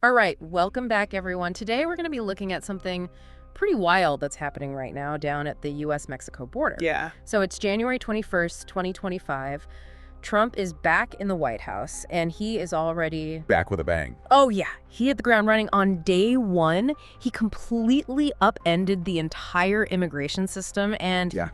All right, welcome back, everyone. Today we're going to be looking at something pretty wild that's happening right now down at the U.S.-Mexico border. Yeah. So it's January 21st, 2025. Trump is back in the White House, and he is already... Back with a bang. Oh, yeah. He hit the ground running on day one. He completely upended the entire immigration system, and Yeah.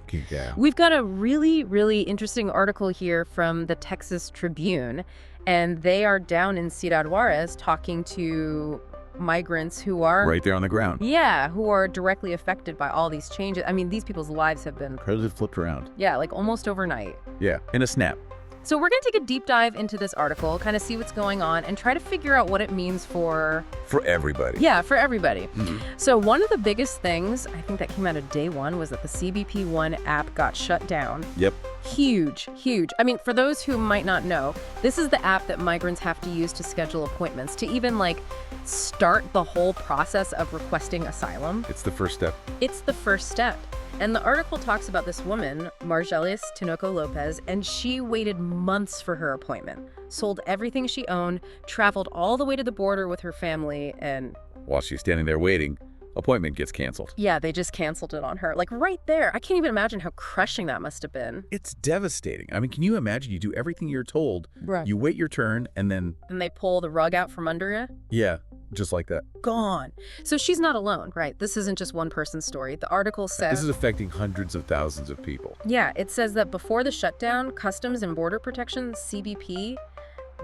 we've got a really, really interesting article here from the Texas Tribune, and they are down in Ciudad Juarez talking to migrants who are... Right there on the ground. Yeah, who are directly affected by all these changes. I mean, these people's lives have been... Credit flipped around. Yeah, like almost overnight. Yeah, in a snap. So we're going to take a deep dive into this article, kind of see what's going on, and try to figure out what it means for... For everybody. Yeah, for everybody. Mm-hmm. So one of the biggest things, I think that came out of day one, was that the CBP One app got shut down. Yep. Huge, huge. I mean, for those who might not know, this is the app that migrants have to use to schedule appointments, to even, like, start the whole process of requesting asylum. It's the first step. It's the first step. And the article talks about this woman, Margelis Tinoco Lopez, and she waited months for her appointment, sold everything she owned, traveled all the way to the border with her family, and... While she's standing there waiting, appointment gets canceled. Yeah, they just canceled it on her. Like, right there. I can't even imagine how crushing that must have been. It's devastating. I mean, can you imagine you do everything you're told, Right. you wait your turn, and then... And they pull the rug out from under you? Yeah, just like that. Gone. So she's not alone, right? This isn't just one person's story. The article says... This is affecting hundreds of thousands of people. Yeah, it says that before the shutdown, Customs and Border Protection, CBP,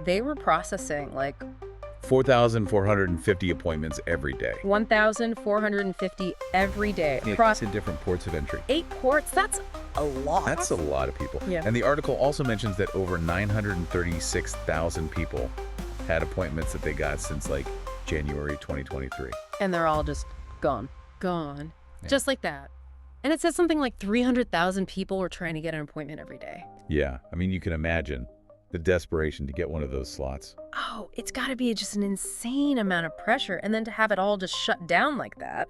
they were processing like 4,450 appointments every day. 1,450 every day. Across in different ports of entry. 8 ports, that's a lot. That's a lot of people. Yeah. And the article also mentions that over 936,000 people had appointments that they got since like January 2023. And they're all just gone. Gone. Yeah. Just like that. And it says something like 300,000 people were trying to get an appointment every day. Yeah, I mean, you can imagine the desperation to get one of those slots. Oh, it's got to be just an insane amount of pressure. And then to have it all just shut down like that.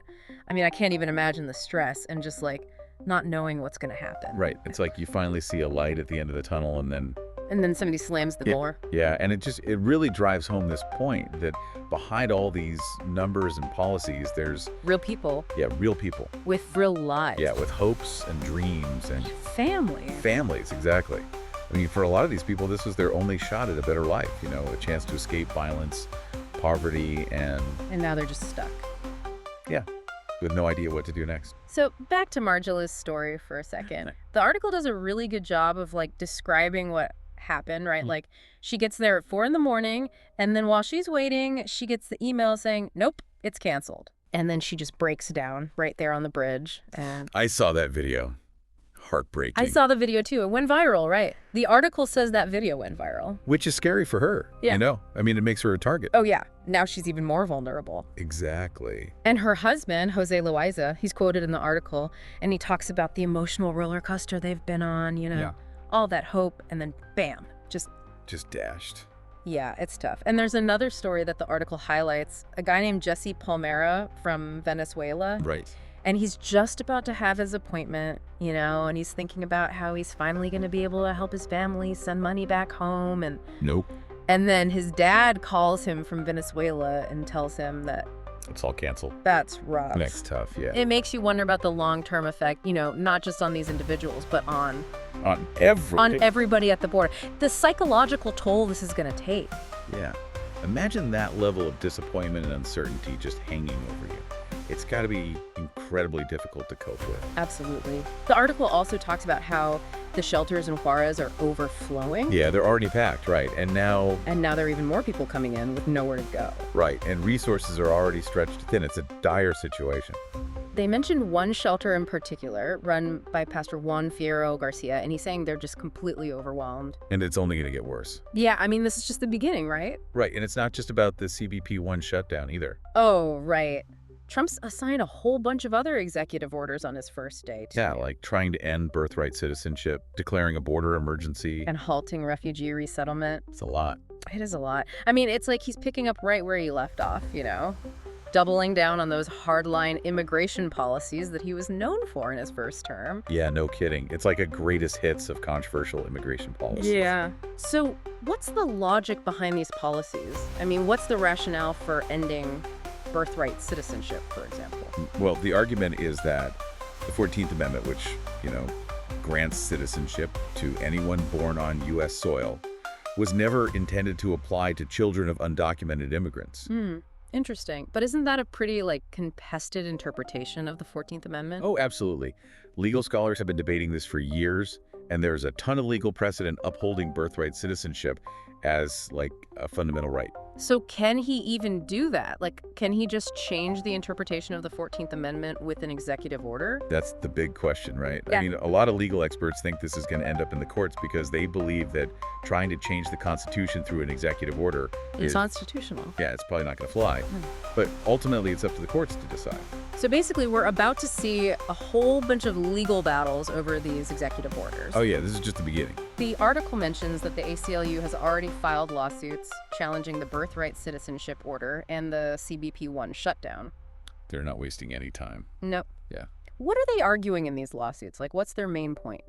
I mean, I can't even imagine the stress and just like not knowing what's going to happen. Right. It's like you finally see a light at the end of the tunnel and then... And then somebody slams the door. Yeah, and it really drives home this point that behind all these numbers and policies, there's... Real people. Yeah, real people. With real lives. Yeah, with hopes and dreams and... Family. Families, exactly. I mean, for a lot of these people, this was their only shot at a better life, you know, a chance to escape violence, poverty, and... And now they're just stuck. Yeah, with no idea what to do next. So back to Margelis' story for a second. The article does a really good job of like describing what happened, right? Like she gets there at 4 a.m, and then while she's waiting, she gets the email saying, nope, it's canceled. And then she just breaks down right there on the bridge. And I saw that video. Heartbreaking. I saw the video too. It went viral, right? The article says that video went viral. Which is scary for her, Yeah. you know? I mean, it makes her a target. Oh yeah, now she's even more vulnerable. Exactly. And her husband, Jose Loaiza, he's quoted in the article, and he talks about the emotional roller coaster they've been on, you know, Yeah. all that hope, and then bam, just dashed. yeah, it's tough. And there's another story that the article highlights, a guy named Jesse Palmera from Venezuela. Right. And he's just about to have his appointment, you know, and he's thinking about how he's finally going to be able to help his family send money back home. Nope. And then his dad calls him from Venezuela and tells him that It's all canceled. that's rough. That's tough, yeah. It makes you wonder about the long-term effect, you know, not just on these individuals, but on On everybody at the border. The psychological toll this is going to take. Yeah. Imagine that level of disappointment and uncertainty just hanging over you. It's got to be incredibly difficult to cope with. Absolutely. The article also talks about how the shelters in Juarez are overflowing. Yeah, they're already packed, right. And now there are even more people coming in with nowhere to go. right, and resources are already stretched thin. It's a dire situation. They mentioned one shelter in particular, run by Pastor Juan Fierro Garcia, and he's saying they're just completely overwhelmed. And it's only going to get worse. Yeah, I mean, this is just the beginning, right? Right, and it's not just about the CBP One shutdown either. Oh, right. Trump's assigned a whole bunch of other executive orders on his first day, too. Yeah, like trying to end birthright citizenship, declaring a border emergency. And halting refugee resettlement. It's a lot. It is a lot. I mean, it's like he's picking up right where he left off, you know? doubling down on those hardline immigration policies that he was known for in his first term. Yeah, no kidding. It's like a greatest hits of controversial immigration policies. Yeah. So what's the logic behind these policies? I mean, what's the rationale for ending birthright citizenship, for example? Well, the argument is that the 14th Amendment, which, grants citizenship to anyone born on U.S. soil, was never intended to apply to children of undocumented immigrants. Interesting. But isn't that a pretty, contested interpretation of the 14th Amendment? Oh, absolutely. Legal scholars have been debating this for years, and there's a ton of legal precedent upholding birthright citizenship as, a fundamental right. So can he even do that? Can he just change the interpretation of the 14th Amendment with an executive order? That's the big question, right? Yeah. I mean, a lot of legal experts think this is going to end up in the courts because they believe that trying to change the Constitution through an executive order is, Unconstitutional. yeah, it's probably not going to fly. But ultimately, it's up to the courts to decide. So basically, we're about to see a whole bunch of legal battles over these executive orders. Oh, yeah, this is just the beginning. The article mentions that the ACLU has already filed lawsuits challenging the birthright citizenship order and the CBP-1 shutdown. They're not wasting any time. Nope. Yeah. What are they arguing in these lawsuits? What's their main point?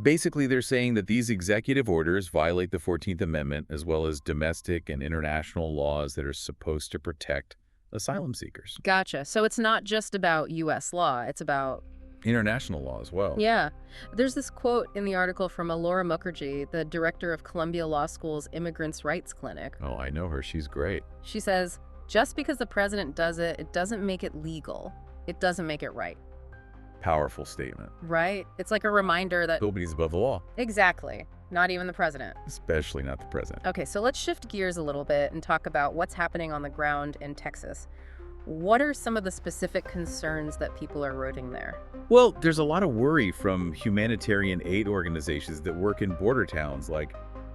Basically, they're saying that these executive orders violate the 14th Amendment as well as domestic and international laws that are supposed to protect asylum seekers. Gotcha. So it's not just about U.S. law. It's about... International law as well. Yeah. There's this quote in the article from Alora Mukherjee, the director of Columbia Law School's Immigrants' Rights Clinic. Oh, I know her. She's great. She says, just because the president does it, it doesn't make it legal. It doesn't make it right. Powerful statement. Right? It's like a reminder that... Nobody's above the law. Exactly. Not even the president. Especially not the president. Okay, so let's shift gears a little bit and talk about what's happening on the ground in Texas. What are some of the specific concerns that people are raising there? Well, there's a lot of worry from humanitarian aid organizations that work in border towns.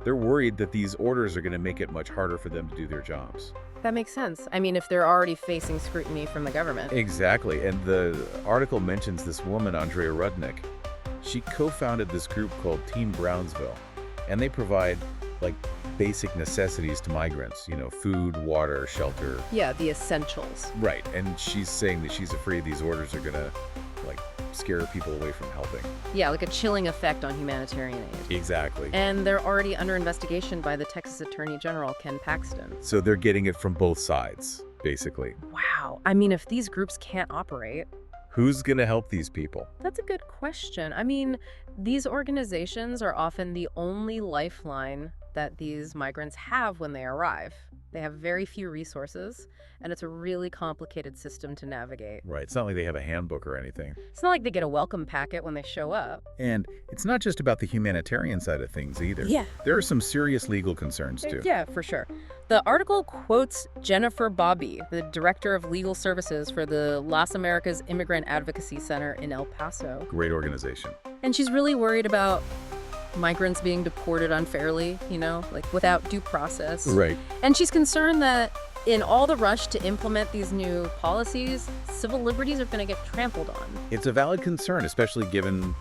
They're worried that these orders are going to make it much harder for them to do their jobs. That makes sense. I mean, if they're already facing scrutiny from the government. Exactly. And the article mentions this woman, Andrea Rudnick. She co-founded this group called Team Brownsville, and they provide basic necessities to migrants, food, water, shelter. Yeah, the essentials. Right. And she's saying that she's afraid these orders are going to scare people away from helping. Yeah, like a chilling effect on humanitarian aid. Exactly. And they're already under investigation by the Texas Attorney General, Ken Paxton. So they're getting it from both sides, basically. Wow. I mean, if these groups can't operate... Who's going to help these people? That's a good question. I mean, these organizations are often the only lifeline that these migrants have when they arrive. They have very few resources, and it's a really complicated system to navigate. Right. It's not like they have a handbook or anything. It's not like they get a welcome packet when they show up. And it's not just about the humanitarian side of things either. Yeah. There are some serious legal concerns, too. Yeah, for sure. The article quotes Jennifer Bobby, the director of legal services for the Las Americas Immigrant Advocacy Center in El Paso. Great organization. And she's really worried about migrants being deported unfairly, without due process. Right. And she's concerned that in all the rush to implement these new policies, civil liberties are going to get trampled on. It's a valid concern, especially given,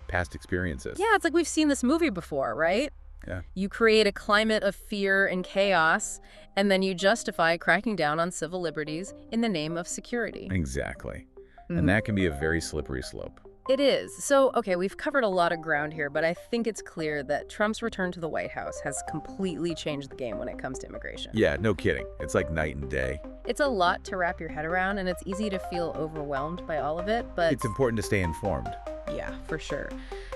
past experiences. Yeah, it's like we've seen this movie before, right? Yeah. You create a climate of fear and chaos, and then you justify cracking down on civil liberties in the name of security. Exactly. And that can be a very slippery slope. It is. So, okay, we've covered a lot of ground here, but I think it's clear that Trump's return to the White House has completely changed the game when it comes to immigration. Yeah, no kidding. It's like night and day. It's a lot to wrap your head around, and it's easy to feel overwhelmed by all of it, but... It's important to stay informed. Yeah, for sure.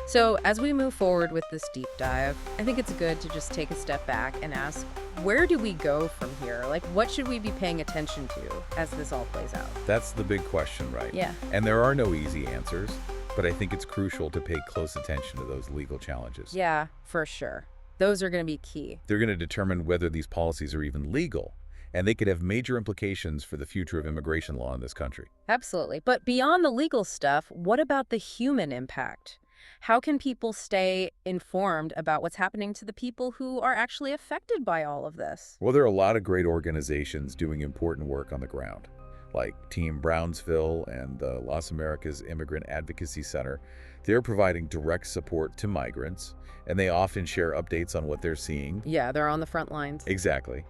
So as we move forward with this deep dive, I think it's good to just take a step back and ask, where do we go from here? What should we be paying attention to as this all plays out? That's the big question, right? Yeah. And there are no easy answers, but I think it's crucial to pay close attention to those legal challenges. Yeah, for sure. Those are going to be key. They're going to determine whether these policies are even legal, and they could have major implications for the future of immigration law in this country. Absolutely. But beyond the legal stuff, what about the human impact? How can people stay informed about what's happening to the people who are actually affected by all of this? Well, there are a lot of great organizations doing important work on the ground, like Team Brownsville and the Las Americas Immigrant Advocacy Center. They're providing direct support to migrants, and they often share updates on what they're seeing. Yeah, they're on the front lines. Exactly.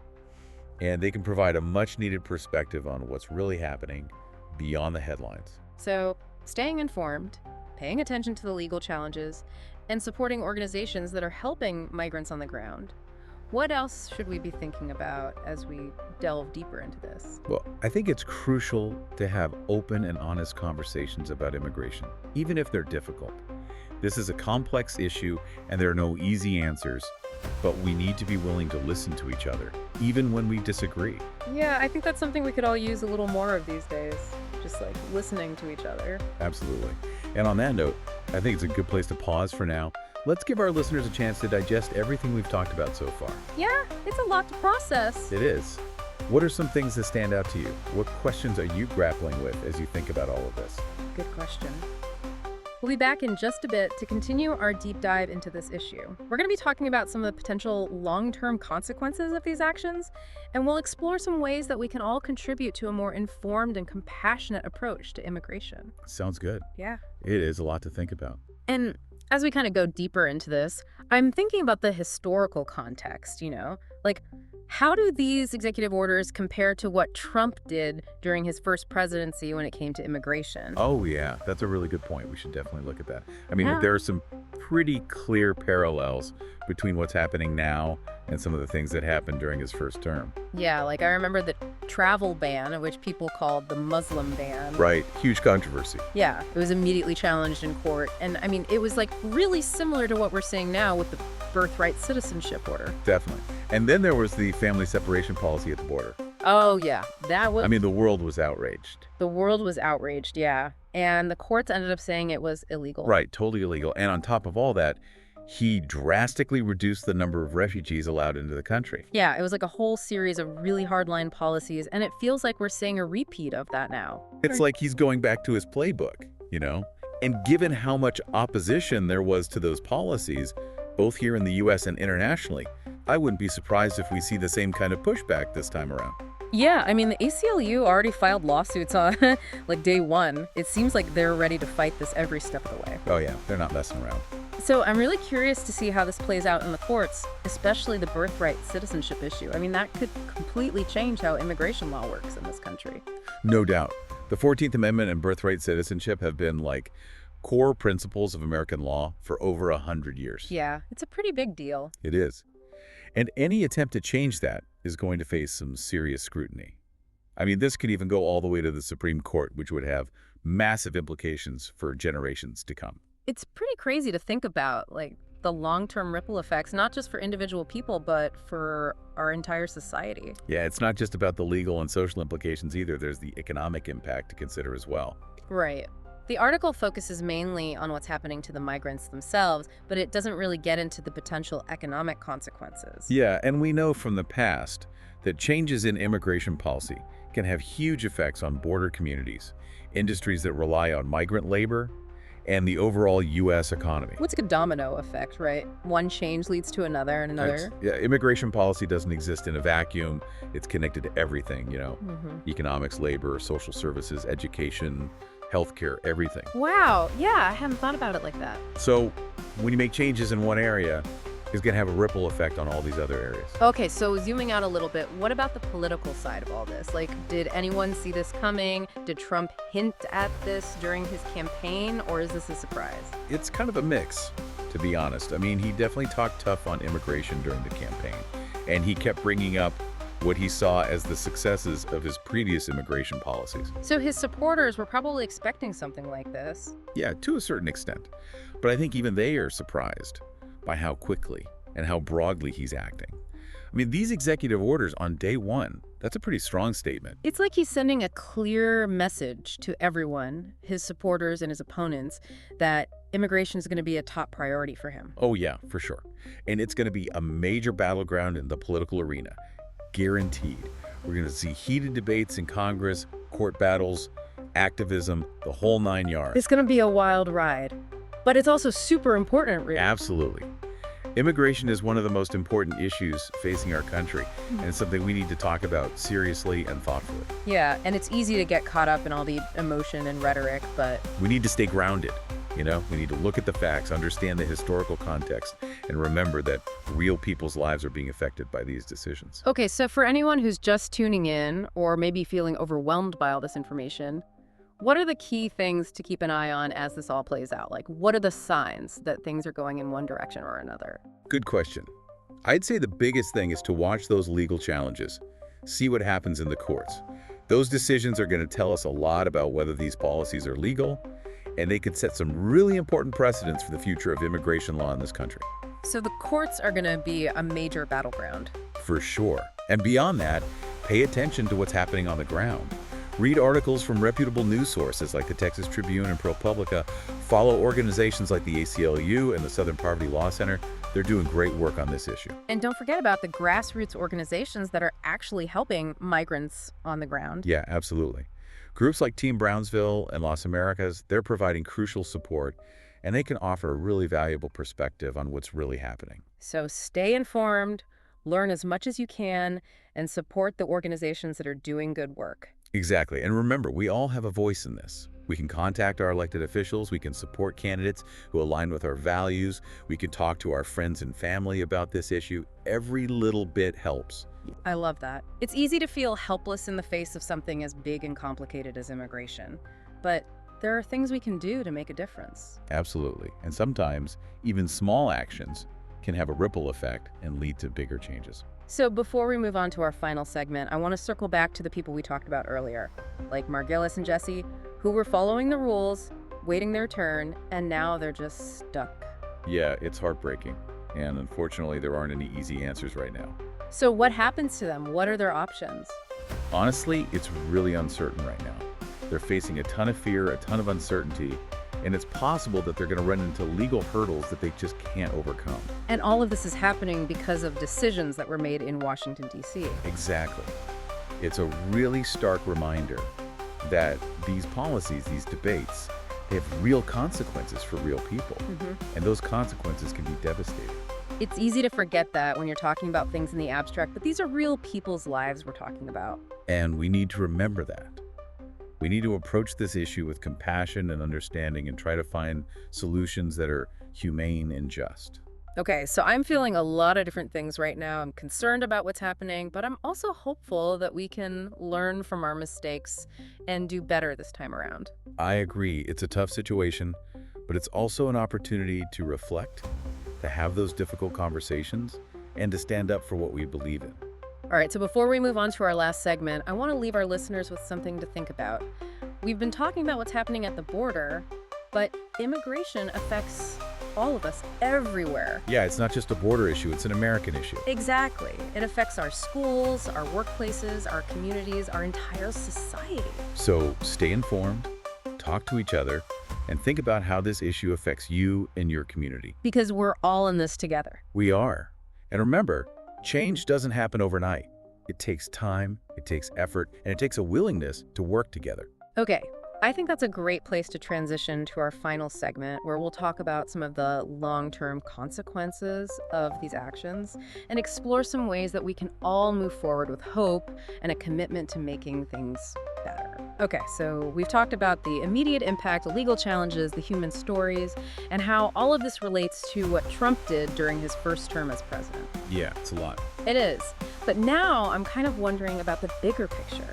and they can provide a much-needed perspective on what's really happening beyond the headlines. So, staying informed, paying attention to the legal challenges, and supporting organizations that are helping migrants on the ground. What else should we be thinking about as we delve deeper into this? Well, I think it's crucial to have open and honest conversations about immigration, even if they're difficult. This is a complex issue, and there are no easy answers, but we need to be willing to listen to each other, even when we disagree. Yeah, I think that's something we could all use a little more of these days. Just like listening to each other. Absolutely. And on that note, I think it's a good place to pause for now. Let's give our listeners a chance to digest everything we've talked about so far. Yeah, it's a lot to process. It is. What are some things that stand out to you? What questions are you grappling with as you think about all of this? Good question. We'll be back in just a bit to continue our deep dive into this issue. We're going to be talking about some of the potential long-term consequences of these actions, and we'll explore some ways that we can all contribute to a more informed and compassionate approach to immigration. Sounds good. Yeah. It is a lot to think about. And as we kind of go deeper into this, I'm thinking about the historical context, like how do these executive orders compare to what Trump did during his first presidency when it came to immigration? Oh, yeah. That's a really good point. We should definitely look at that. I mean, Yeah. there are some pretty clear parallels between what's happening now and some of the things that happened during his first term. Yeah, like I remember the travel ban, which people called the Muslim ban. Right. Huge controversy. Yeah, it was immediately challenged in court. And I mean, it was like really similar to what we're seeing now with the birthright citizenship order. Definitely. And then there was the family separation policy at the border. Oh, yeah, that was. I mean, the world was outraged. The world was outraged, yeah. And the courts ended up saying it was illegal. Right, totally illegal. And on top of all that, he drastically reduced the number of refugees allowed into the country. Yeah, it was like a whole series of really hardline policies, and it feels like we're seeing a repeat of that now. It's like he's going back to his playbook, And given how much opposition there was to those policies, both here in the U.S. and internationally, I wouldn't be surprised if we see the same kind of pushback this time around. Yeah, I mean, the ACLU already filed lawsuits on like day one. It seems like they're ready to fight this every step of the way. Oh yeah, they're not messing around. So I'm really curious to see how this plays out in the courts, especially the birthright citizenship issue. I mean, that could completely change how immigration law works in this country. No doubt. The 14th Amendment and birthright citizenship have been like core principles of American law for over 100 years. Yeah, it's a pretty big deal. It is. And any attempt to change that is going to face some serious scrutiny. I mean, this could even go all the way to the Supreme Court, which would have massive implications for generations to come. It's pretty crazy to think about, like, the long-term ripple effects, not just for individual people, but for our entire society. Yeah, it's not just about the legal and social implications either. There's the economic impact to consider as well. Right. The article focuses mainly on what's happening to the migrants themselves, but it doesn't really get into the potential economic consequences. Yeah, and we know from the past that changes in immigration policy can have huge effects on border communities, industries that rely on migrant labor, and the overall U.S. economy. It's like a domino effect, right? One change leads to another and another. Yeah, immigration policy doesn't exist in a vacuum. It's connected to everything, economics, labor, social services, education, healthcare, everything. Wow, yeah, I hadn't thought about it like that. So when you make changes in one area, it's going to have a ripple effect on all these other areas. Okay, so zooming out a little bit, what about the political side of all this? Like, did anyone see this coming? Did Trump hint at this during his campaign, or is this a surprise? It's kind of a mix, to be honest. I mean, he definitely talked tough on immigration during the campaign, and he kept bringing up what he saw as the successes of his previous immigration policies. So his supporters were probably expecting something like this. Yeah, to a certain extent. But I think even they are surprised by how quickly and how broadly he's acting. I mean, these executive orders on day one, that's a pretty strong statement. It's like he's sending a clear message to everyone, his supporters and his opponents, that immigration is going to be a top priority for him. Oh yeah, for sure. And it's going to be a major battleground in the political arena. Guaranteed. We're going to see heated debates in Congress, court battles, activism, the whole 9 yards. It's going to be a wild ride. But it's also super important, really. Absolutely. Immigration is one of the most important issues facing our country, and it's something we need to talk about seriously and thoughtfully. Yeah, and it's easy to get caught up in all the emotion and rhetoric, but We need to stay grounded. We need to look at the facts, understand the historical context, and remember that real people's lives are being affected by these decisions. Okay, so for anyone who's just tuning in or maybe feeling overwhelmed by all this information, what are the key things to keep an eye on as this all plays out? Like, what are the signs that things are going in one direction or another? Good question. I'd say the biggest thing is to watch those legal challenges. See what happens in the courts. Those decisions are going to tell us a lot about whether these policies are legal, and they could set some really important precedents for the future of immigration law in this country. So the courts are going to be a major battleground. For sure. And beyond that, pay attention to what's happening on the ground. Read articles from reputable news sources like the Texas Tribune and ProPublica. Follow organizations like the ACLU and the Southern Poverty Law Center. They're doing great work on this issue. And don't forget about the grassroots organizations that are actually helping migrants on the ground. Yeah, absolutely. Groups like Team Brownsville and Las Americas, they're providing crucial support, and they can offer a really valuable perspective on what's really happening. So stay informed, learn as much as you can, and support the organizations that are doing good work. Exactly. And remember, we all have a voice in this. We can contact our elected officials. We can support candidates who align with our values. We can talk to our friends and family about this issue. Every little bit helps. I love that. It's easy to feel helpless in the face of something as big and complicated as immigration. But there are things we can do to make a difference. Absolutely. And sometimes even small actions can have a ripple effect and lead to bigger changes. So before we move on to our final segment, I want to circle back to the people we talked about earlier, like Margillis and Jesse, who were following the rules, waiting their turn, and now they're just stuck. Yeah, it's heartbreaking. And unfortunately, there aren't any easy answers right now. So what happens to them? What are their options? Honestly, it's really uncertain right now. They're facing a ton of fear, a ton of uncertainty, and it's possible that they're going to run into legal hurdles that they just can't overcome. And all of this is happening because of decisions that were made in Washington, D.C. Exactly. It's a really stark reminder that these policies, these debates, they have real consequences for real people. And those consequences can be devastating. It's easy to forget that when you're talking about things in the abstract, but these are real people's lives we're talking about. And we need to remember that. We need to approach this issue with compassion and understanding and try to find solutions that are humane and just. Okay, so I'm feeling a lot of different things right now. I'm concerned about what's happening, but I'm also hopeful that we can learn from our mistakes and do better this time around. I agree. It's a tough situation, but it's also an opportunity to reflect, to have those difficult conversations, and to stand up for what we believe in. All right, so before we move on to our last segment, I want to leave our listeners with something to think about. We've been talking about what's happening at the border, but immigration affects all of us everywhere. Yeah, it's not just a border issue, it's an American issue. Exactly. It affects our schools, our workplaces, our communities, our entire society. So stay informed, talk to each other, and think about how this issue affects you and your community. Because we're all in this together. We are. And remember, change doesn't happen overnight. It takes time, it takes effort, and it takes a willingness to work together. Okay, I think that's a great place to transition to our final segment, where we'll talk about some of the long-term consequences of these actions and explore some ways that we can all move forward with hope and a commitment to making things better. Okay, so we've talked about the immediate impact, the legal challenges, the human stories, and how all of this relates to what Trump did during his first term as president. Yeah, it's a lot. It is. But now I'm kind of wondering about the bigger picture.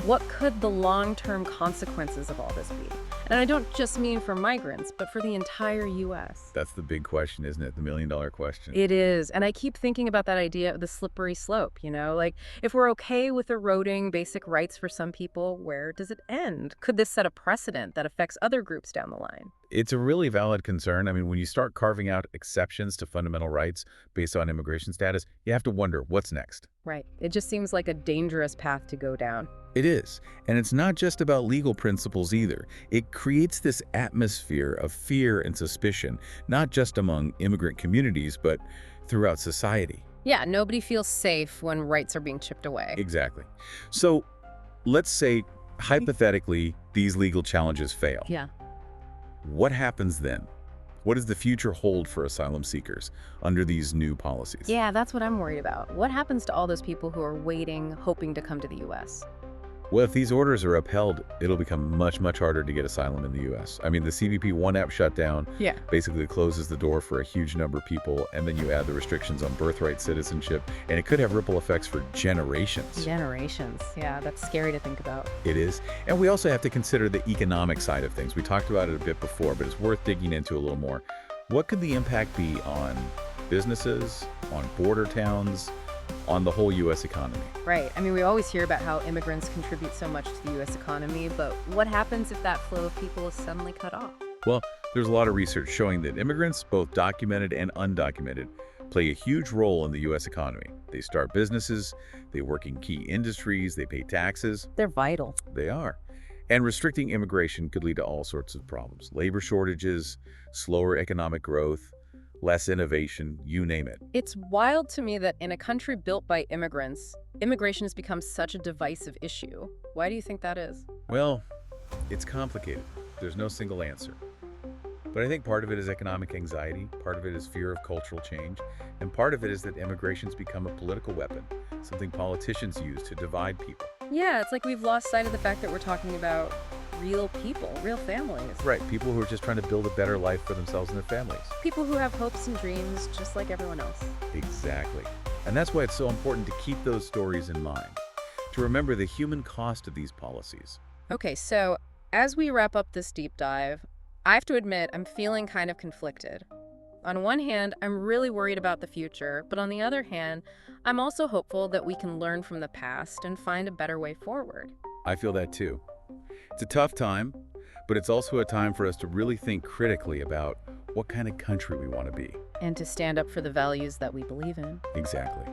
What could the long-term consequences of all this be? And I don't just mean for migrants, but for the entire U.S. That's the big question, isn't it? The million-dollar question. It is. And I keep thinking about that idea of the slippery slope, Like, if we're okay with eroding basic rights for some people, where does it end? Could this set a precedent that affects other groups down the line? It's a really valid concern. I mean, when you start carving out exceptions to fundamental rights based on immigration status, you have to wonder what's next. Right. It just seems like a dangerous path to go down. It is. And it's not just about legal principles either. It creates this atmosphere of fear and suspicion, not just among immigrant communities, but throughout society. Yeah, nobody feels safe when rights are being chipped away. Exactly. So let's say, hypothetically, these legal challenges fail. Yeah. What happens then? What does the future hold for asylum seekers under these new policies? Yeah, that's what I'm worried about. What happens to all those people who are waiting, hoping to come to the U.S.? Well, if these orders are upheld, it'll become much, much harder to get asylum in the U.S. I mean, the CBP One app shutdown Yeah. basically closes the door for a huge number of people, and then you add the restrictions on birthright citizenship, and it could have ripple effects for generations. Generations. Yeah, that's scary to think about. It is. And we also have to consider the economic side of things. We talked about it a bit before, but it's worth digging into a little more. What could the impact be on businesses, on border towns, on the whole U.S. economy? Right. I mean, we always hear about how immigrants contribute so much to the U.S. economy, but what happens if that flow of people is suddenly cut off? Well, there's a lot of research showing that immigrants, both documented and undocumented, play a huge role in the U.S. economy. They start businesses, they work in key industries, they pay taxes. They're vital. They are. And restricting immigration could lead to all sorts of problems. Labor shortages, slower economic growth, less innovation, you name it. It's wild to me that in a country built by immigrants, immigration has become such a divisive issue. Why do you think that is? Well, it's complicated. There's no single answer. But I think part of it is economic anxiety, part of it is fear of cultural change, and part of it is that immigration's become a political weapon, something politicians use to divide people. Yeah, it's like we've lost sight of the fact that we're talking about real people, real families. Right, people who are just trying to build a better life for themselves and their families. People who have hopes and dreams just like everyone else. Exactly. And that's why it's so important to keep those stories in mind, to remember the human cost of these policies. Okay, so as we wrap up this deep dive, I have to admit I'm feeling kind of conflicted. On one hand, I'm really worried about the future, but on the other hand, I'm also hopeful that we can learn from the past and find a better way forward. I feel that too. It's a tough time, but it's also a time for us to really think critically about what kind of country we want to be. And to stand up for the values that we believe in. Exactly.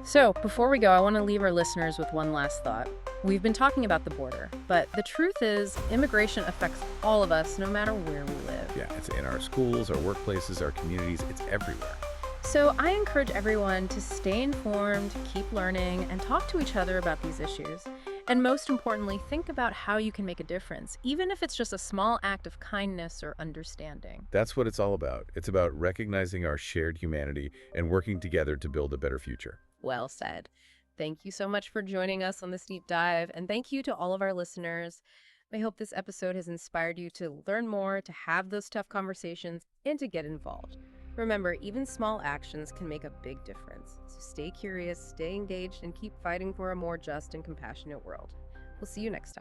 So, before we go, I want to leave our listeners with one last thought. We've been talking about the border, but the truth is, immigration affects all of us no matter where we live. Yeah, it's in our schools, our workplaces, our communities, it's everywhere. So I encourage everyone to stay informed, keep learning, and talk to each other about these issues. And most importantly, think about how you can make a difference, even if it's just a small act of kindness or understanding. That's what it's all about. It's about recognizing our shared humanity and working together to build a better future. Well said. Thank you so much for joining us on this deep dive, and thank you to all of our listeners. I hope this episode has inspired you to learn more, to have those tough conversations, and to get involved. Remember, even small actions can make a big difference. So stay curious, stay engaged, and keep fighting for a more just and compassionate world. We'll see you next time.